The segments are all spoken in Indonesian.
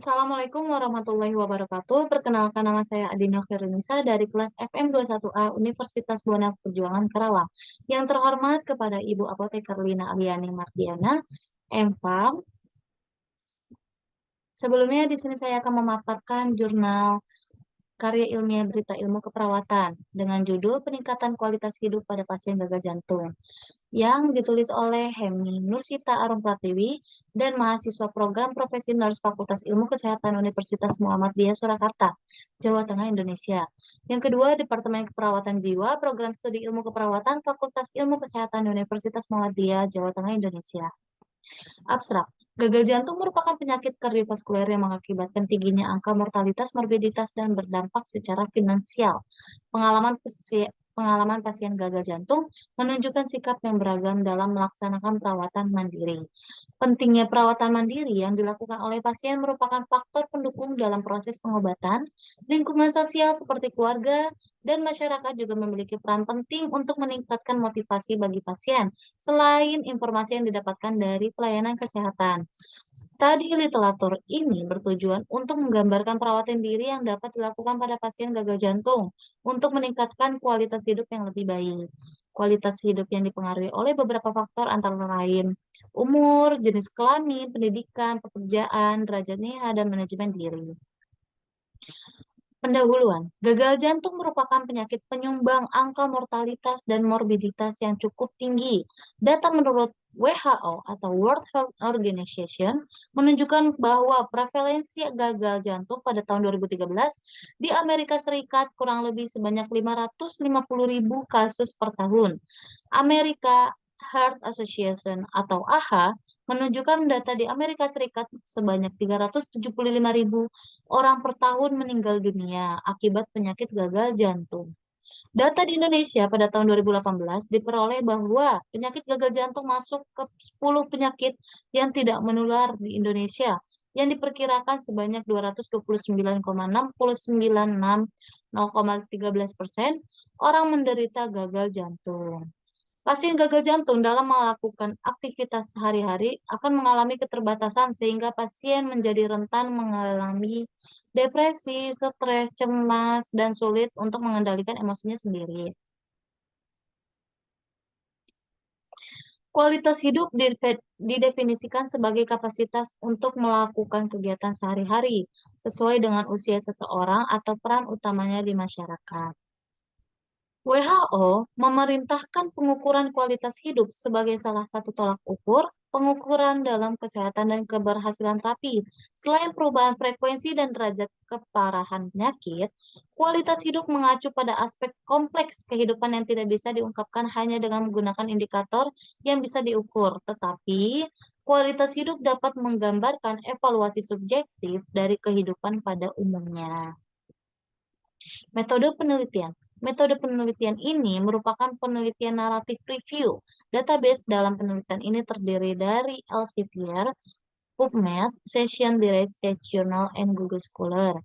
Assalamualaikum warahmatullahi wabarakatuh. Perkenalkan, nama saya Adina Khairunisa dari kelas FM21A Universitas Buana Perjuangan Karawang. Yang terhormat kepada Ibu Apoteker Lina Aliani Mardiana, MPharm. Sebelumnya di sini saya akan memaparkan jurnal karya ilmiah berita ilmu keperawatan dengan judul Peningkatan Kualitas Hidup pada Pasien Gagal Jantung, yang ditulis oleh Hemi Nursita Arum Pratiwi dan mahasiswa program Profesi Nurse Fakultas Ilmu Kesehatan Universitas Muhammadiyah Surakarta, Jawa Tengah, Indonesia. Yang kedua, Departemen Keperawatan Jiwa, Program Studi Ilmu Keperawatan Fakultas Ilmu Kesehatan Universitas Muhammadiyah, Jawa Tengah, Indonesia. Abstrak. Gagal jantung merupakan penyakit kardiovaskuler yang mengakibatkan tingginya angka mortalitas, morbiditas, dan berdampak secara finansial. Pengalaman pasien gagal jantung menunjukkan sikap yang beragam dalam melaksanakan perawatan mandiri. Pentingnya perawatan mandiri yang dilakukan oleh pasien merupakan faktor pendukung dalam proses pengobatan. Lingkungan sosial seperti keluarga dan masyarakat juga memiliki peran penting untuk meningkatkan motivasi bagi pasien, selain informasi yang didapatkan dari pelayanan kesehatan. Studi literatur ini bertujuan untuk menggambarkan perawatan diri yang dapat dilakukan pada pasien gagal jantung untuk meningkatkan kualitas hidup yang lebih baik. Kualitas hidup yang dipengaruhi oleh beberapa faktor antara lain umur, jenis kelamin, pendidikan, pekerjaan, derajat nilai, dan manajemen diri. Pendahuluan, gagal jantung merupakan penyakit penyumbang angka mortalitas dan morbiditas yang cukup tinggi. Data menurut WHO atau World Health Organization menunjukkan bahwa prevalensi gagal jantung pada tahun 2013 di Amerika Serikat kurang lebih sebanyak 550.000 kasus per tahun. Amerika Heart Association atau AHA menunjukkan data di Amerika Serikat sebanyak 375.000 orang per tahun meninggal dunia akibat penyakit gagal jantung. Data di Indonesia pada tahun 2018 diperoleh bahwa penyakit gagal jantung masuk ke 10 penyakit yang tidak menular di Indonesia, yang diperkirakan sebanyak 229,696 0,13% orang menderita gagal jantung. Pasien gagal jantung dalam melakukan aktivitas sehari-hari akan mengalami keterbatasan sehingga pasien menjadi rentan mengalami depresi, stres, cemas, dan sulit untuk mengendalikan emosinya sendiri. Kualitas hidup didefinisikan sebagai kapasitas untuk melakukan kegiatan sehari-hari sesuai dengan usia seseorang atau peran utamanya di masyarakat. WHO memerintahkan pengukuran kualitas hidup sebagai salah satu tolak ukur pengukuran dalam kesehatan dan keberhasilan terapi. Selain perubahan frekuensi dan derajat keparahan penyakit, kualitas hidup mengacu pada aspek kompleks kehidupan yang tidak bisa diungkapkan hanya dengan menggunakan indikator yang bisa diukur. Tetapi, kualitas hidup dapat menggambarkan evaluasi subjektif dari kehidupan pada umumnya. Metode penelitian. Metode penelitian ini merupakan penelitian naratif review. Database dalam penelitian ini terdiri dari Elsevier, PubMed, Session Direct Search Journal, and Google Scholar.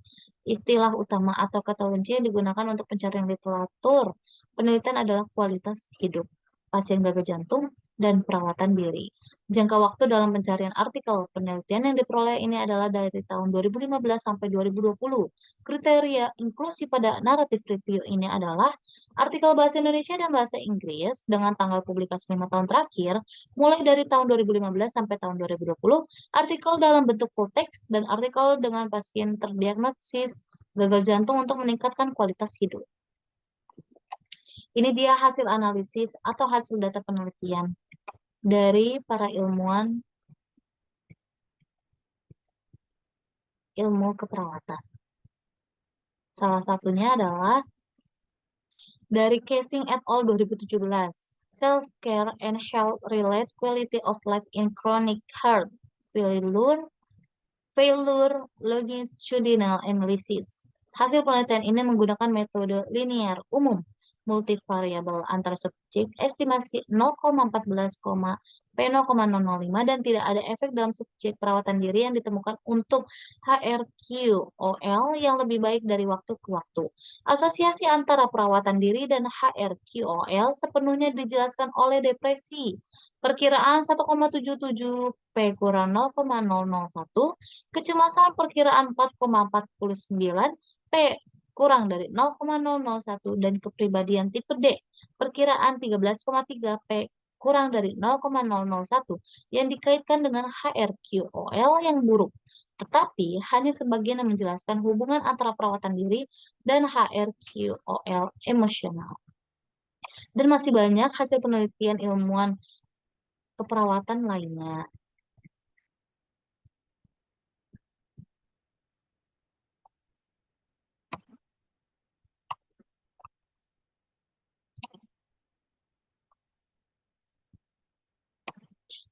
Istilah utama atau kata kunci yang digunakan untuk pencarian literatur penelitian adalah kualitas hidup, pasien gagal jantung, dan perawatan diri. Jangka waktu dalam pencarian artikel penelitian yang diperoleh ini adalah dari tahun 2015 sampai 2020. Kriteria inklusi pada naratif review ini adalah artikel bahasa Indonesia dan bahasa Inggris dengan tanggal publikasi 5 tahun terakhir, mulai dari tahun 2015 sampai tahun 2020, artikel dalam bentuk full text, dan artikel dengan pasien terdiagnosis gagal jantung untuk meningkatkan kualitas hidup. Ini dia hasil analisis atau hasil data penelitian dari para ilmuwan ilmu keperawatan. Salah satunya adalah dari Casing et al. 2017, Self-Care and Health Relate Quality of Life in Chronic Heart Failure Longitudinal Analysis. Hasil penelitian ini menggunakan metode linear umum multivariabel antar subjek, estimasi 0,14, P0,005 dan tidak ada efek dalam subjek perawatan diri yang ditemukan untuk HRQOL yang lebih baik dari waktu ke waktu. Asosiasi antara perawatan diri dan HRQOL sepenuhnya dijelaskan oleh depresi. Perkiraan 1,77 P kurang 0,001, kecemasan perkiraan 4,49 P kurang dari 0,001 dan kepribadian tipe D perkiraan 13,3 P kurang dari 0,001 yang dikaitkan dengan HRQOL yang buruk. Tetapi hanya sebagian yang menjelaskan hubungan antara perawatan diri dan HRQOL emosional. Dan masih banyak hasil penelitian ilmuwan keperawatan lainnya.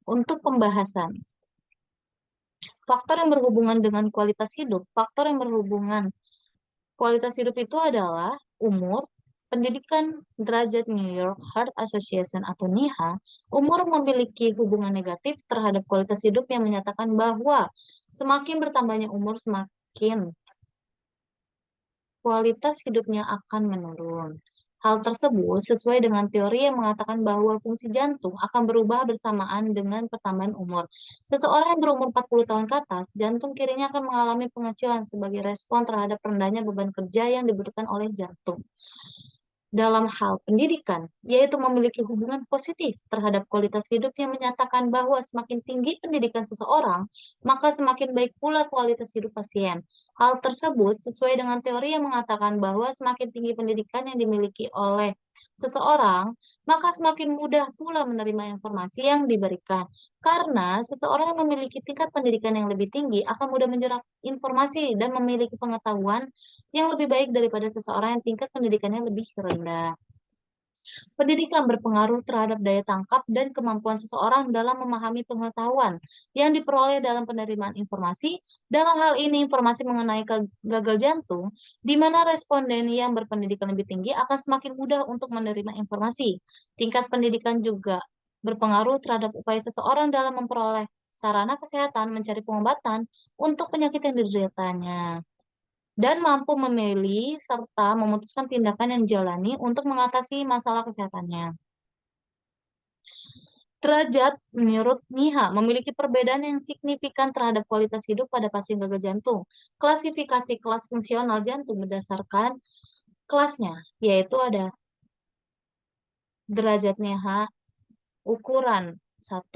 Untuk pembahasan, faktor yang berhubungan dengan kualitas hidup, faktor yang berhubungan kualitas hidup itu adalah umur, pendidikan, derajat New York Heart Association atau NIHA, umur memiliki hubungan negatif terhadap kualitas hidup yang menyatakan bahwa semakin bertambahnya umur, semakin kualitas hidupnya akan menurun. Hal tersebut sesuai dengan teori yang mengatakan bahwa fungsi jantung akan berubah bersamaan dengan pertambahan umur. Seseorang yang berumur 40 tahun ke atas, jantung kirinya akan mengalami pengecilan sebagai respon terhadap rendahnya beban kerja yang dibutuhkan oleh jantung. Dalam hal pendidikan, yaitu memiliki hubungan positif terhadap kualitas hidup yang menyatakan bahwa semakin tinggi pendidikan seseorang, maka semakin baik pula kualitas hidup pasien. Hal tersebut sesuai dengan teori yang mengatakan bahwa semakin tinggi pendidikan yang dimiliki oleh seseorang, maka semakin mudah pula menerima informasi yang diberikan. Karena seseorang yang memiliki tingkat pendidikan yang lebih tinggi akan mudah menjerap informasi dan memiliki pengetahuan yang lebih baik daripada seseorang yang tingkat pendidikannya lebih rendah. Pendidikan berpengaruh terhadap daya tangkap dan kemampuan seseorang dalam memahami pengetahuan yang diperoleh dalam penerimaan informasi. Dalam hal ini, informasi mengenai gagal jantung, di mana responden yang berpendidikan lebih tinggi akan semakin mudah untuk menerima informasi. Tingkat pendidikan juga berpengaruh terhadap upaya seseorang dalam memperoleh sarana kesehatan, mencari pengobatan untuk penyakit yang dideritanya dan mampu memilih serta memutuskan tindakan yang dijalani untuk mengatasi masalah kesehatannya. Derajat menurut NIHA memiliki perbedaan yang signifikan terhadap kualitas hidup pada pasien gagal jantung. Klasifikasi kelas fungsional jantung berdasarkan kelasnya, yaitu ada derajat NIHA ukuran 1,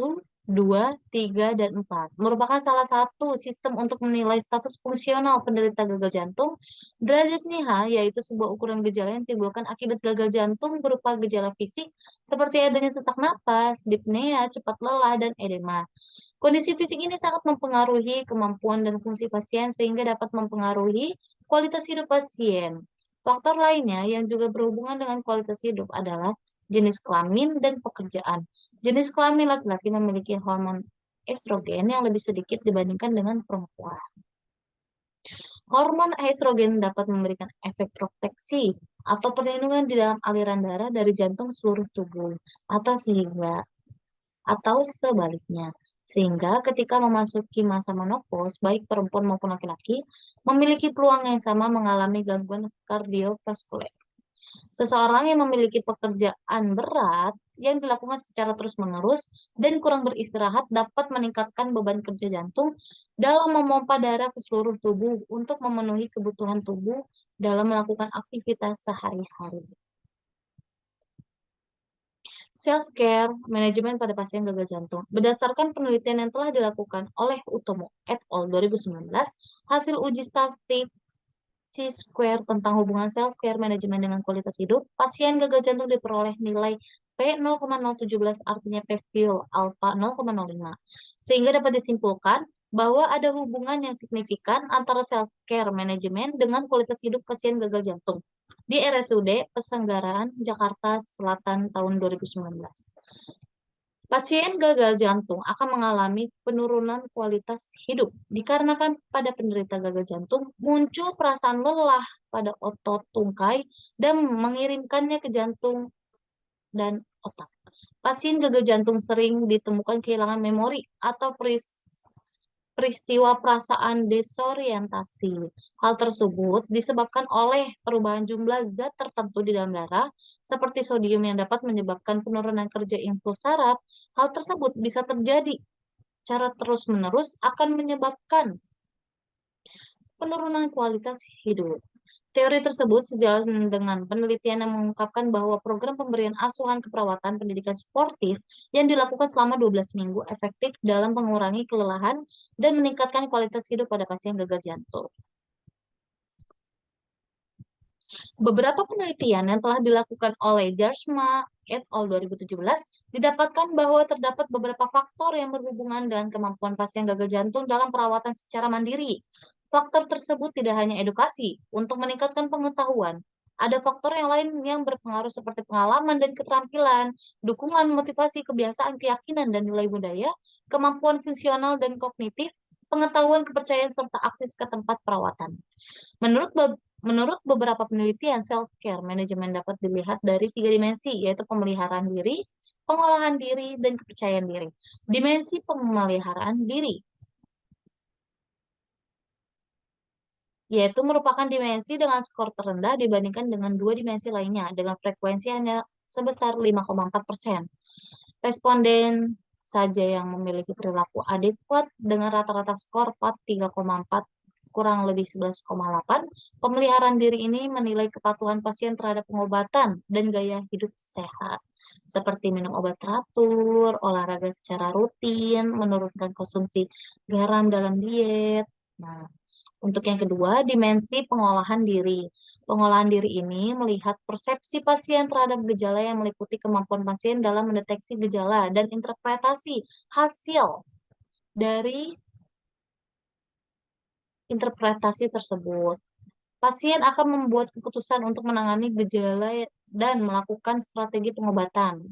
2, 3, dan 4. Merupakan salah satu sistem untuk menilai status fungsional penderita gagal jantung. Derajat NIHA yaitu sebuah ukuran gejala yang ditimbulkan akibat gagal jantung berupa gejala fisik seperti adanya sesak napas, dipnea, cepat lelah, dan edema. Kondisi fisik ini sangat mempengaruhi kemampuan dan fungsi pasien sehingga dapat mempengaruhi kualitas hidup pasien. Faktor lainnya yang juga berhubungan dengan kualitas hidup adalah jenis kelamin dan pekerjaan. Jenis kelamin laki-laki memiliki hormon estrogen yang lebih sedikit dibandingkan dengan perempuan. Hormon estrogen dapat memberikan efek proteksi atau perlindungan di dalam aliran darah dari jantung seluruh tubuh atau sebaliknya. Sehingga ketika memasuki masa menopause, baik perempuan maupun laki-laki memiliki peluang yang sama mengalami gangguan kardiovaskuler. Seseorang yang memiliki pekerjaan berat yang dilakukan secara terus-menerus dan kurang beristirahat dapat meningkatkan beban kerja jantung dalam memompa darah ke seluruh tubuh untuk memenuhi kebutuhan tubuh dalam melakukan aktivitas sehari-hari. Self-care manajemen pada pasien gagal jantung. Berdasarkan penelitian yang telah dilakukan oleh Utomo et al. 2019, hasil uji statistik C-square tentang hubungan self-care manajemen dengan kualitas hidup, pasien gagal jantung diperoleh nilai P0,017 artinya P-fuel alpha 0,05. Sehingga dapat disimpulkan bahwa ada hubungan yang signifikan antara self-care manajemen dengan kualitas hidup pasien gagal jantung di RSUD Pesanggerahan Jakarta Selatan tahun 2019. Pasien gagal jantung akan mengalami penurunan kualitas hidup dikarenakan pada penderita gagal jantung muncul perasaan lelah pada otot tungkai dan mengirimkannya ke jantung dan otak. Pasien gagal jantung sering ditemukan kehilangan memori atau peristiwa perasaan desorientasi. Hal tersebut disebabkan oleh perubahan jumlah zat tertentu di dalam darah, seperti sodium yang dapat menyebabkan penurunan kerja impuls saraf. Hal tersebut bisa terjadi secara terus-menerus akan menyebabkan penurunan kualitas hidup. Teori tersebut sejalan dengan penelitian yang mengungkapkan bahwa program pemberian asuhan keperawatan pendidikan sportif yang dilakukan selama 12 minggu efektif dalam mengurangi kelelahan dan meningkatkan kualitas hidup pada pasien gagal jantung. Beberapa penelitian yang telah dilakukan oleh Jarsma et al. 2017 didapatkan bahwa terdapat beberapa faktor yang berhubungan dengan kemampuan pasien gagal jantung dalam perawatan secara mandiri. Faktor tersebut tidak hanya edukasi untuk meningkatkan pengetahuan. Ada faktor yang lain yang berpengaruh seperti pengalaman dan keterampilan, dukungan, motivasi, kebiasaan, keyakinan, dan nilai budaya, kemampuan fungsional dan kognitif, pengetahuan, kepercayaan, serta akses ke tempat perawatan. Menurut beberapa penelitian, self-care manajemen dapat dilihat dari 3 dimensi, yaitu pemeliharaan diri, pengolahan diri, dan kepercayaan diri. Dimensi pemeliharaan diri, yaitu merupakan dimensi dengan skor terendah dibandingkan dengan 2 dimensi lainnya, dengan frekuensi hanya sebesar 5,4%. Responden saja yang memiliki perilaku adekuat dengan rata-rata skor 3,4 kurang lebih 11,8. Pemeliharaan diri ini menilai kepatuhan pasien terhadap pengobatan dan gaya hidup sehat, seperti minum obat teratur, olahraga secara rutin, menurunkan konsumsi garam dalam diet. Nah, untuk yang kedua, dimensi pengolahan diri. Pengolahan diri ini melihat persepsi pasien terhadap gejala yang meliputi kemampuan pasien dalam mendeteksi gejala dan interpretasi hasil dari interpretasi tersebut. Pasien akan membuat keputusan untuk menangani gejala dan melakukan strategi pengobatan,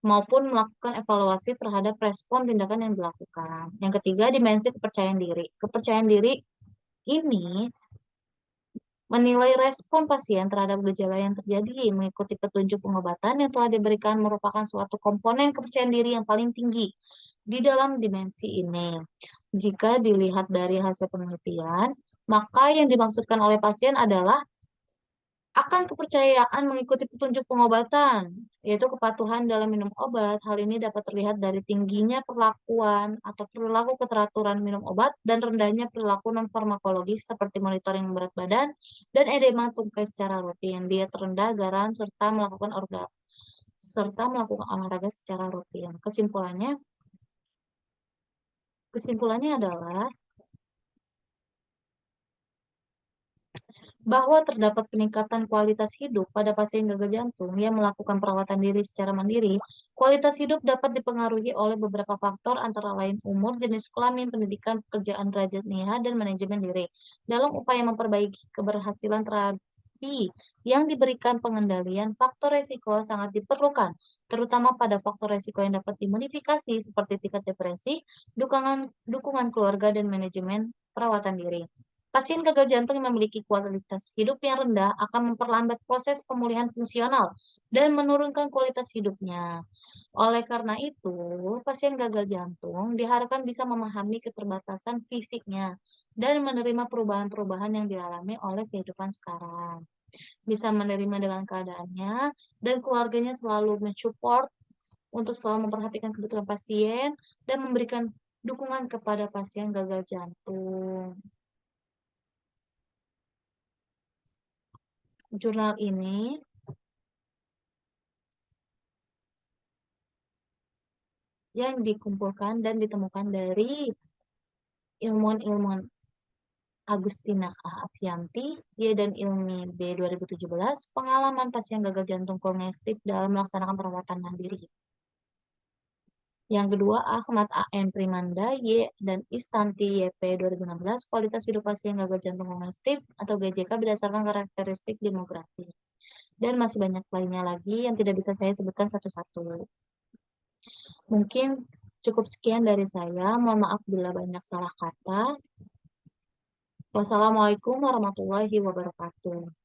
maupun melakukan evaluasi terhadap respon tindakan yang dilakukan. Yang ketiga, dimensi kepercayaan diri. Kepercayaan diri ini menilai respon pasien terhadap gejala yang terjadi mengikuti petunjuk pengobatan yang telah diberikan merupakan suatu komponen kepercayaan diri yang paling tinggi di dalam dimensi ini. Jika dilihat dari hasil penelitian, maka yang dimaksudkan oleh pasien adalah akan kepercayaan mengikuti petunjuk pengobatan, yaitu kepatuhan dalam minum obat. Hal ini dapat terlihat dari tingginya perlakuan atau perilaku keteraturan minum obat dan rendahnya perilaku non-farmakologis seperti monitoring berat badan dan edema tungkai secara rutin, diet rendah garam, serta melakukan olahraga secara rutin. Kesimpulannya adalah bahwa terdapat peningkatan kualitas hidup pada pasien gagal jantung yang melakukan perawatan diri secara mandiri. Kualitas hidup dapat dipengaruhi oleh beberapa faktor antara lain umur, jenis kelamin, pendidikan, pekerjaan, derajat NIHA, dan manajemen diri. Dalam upaya memperbaiki keberhasilan terapi yang diberikan pengendalian, faktor resiko sangat diperlukan, terutama pada faktor resiko yang dapat dimodifikasi seperti tingkat depresi, dukungan keluarga, dan manajemen perawatan diri. Pasien gagal jantung yang memiliki kualitas hidup yang rendah akan memperlambat proses pemulihan fungsional dan menurunkan kualitas hidupnya. Oleh karena itu, pasien gagal jantung diharapkan bisa memahami keterbatasan fisiknya dan menerima perubahan-perubahan yang dialami oleh kehidupan sekarang. Bisa menerima dengan keadaannya dan keluarganya selalu mensupport untuk selalu memperhatikan kebutuhan pasien dan memberikan dukungan kepada pasien gagal jantung. Jurnal ini yang dikumpulkan dan ditemukan dari ilmuwan-ilmuwan Agustina A. Avianti, Y dan Ilmi B. 2017, pengalaman pasien gagal jantung kongestif dalam melaksanakan perawatan mandiri. Yang kedua, Ahmad A.N. Primanda, Y dan Istanti YP 2016, kualitas hidup pasien gagal jantung kongestif atau GJK berdasarkan karakteristik demografi. Dan masih banyak lainnya lagi yang tidak bisa saya sebutkan satu-satu. Mungkin cukup sekian dari saya. Mohon maaf bila banyak salah kata. Wassalamualaikum warahmatullahi wabarakatuh.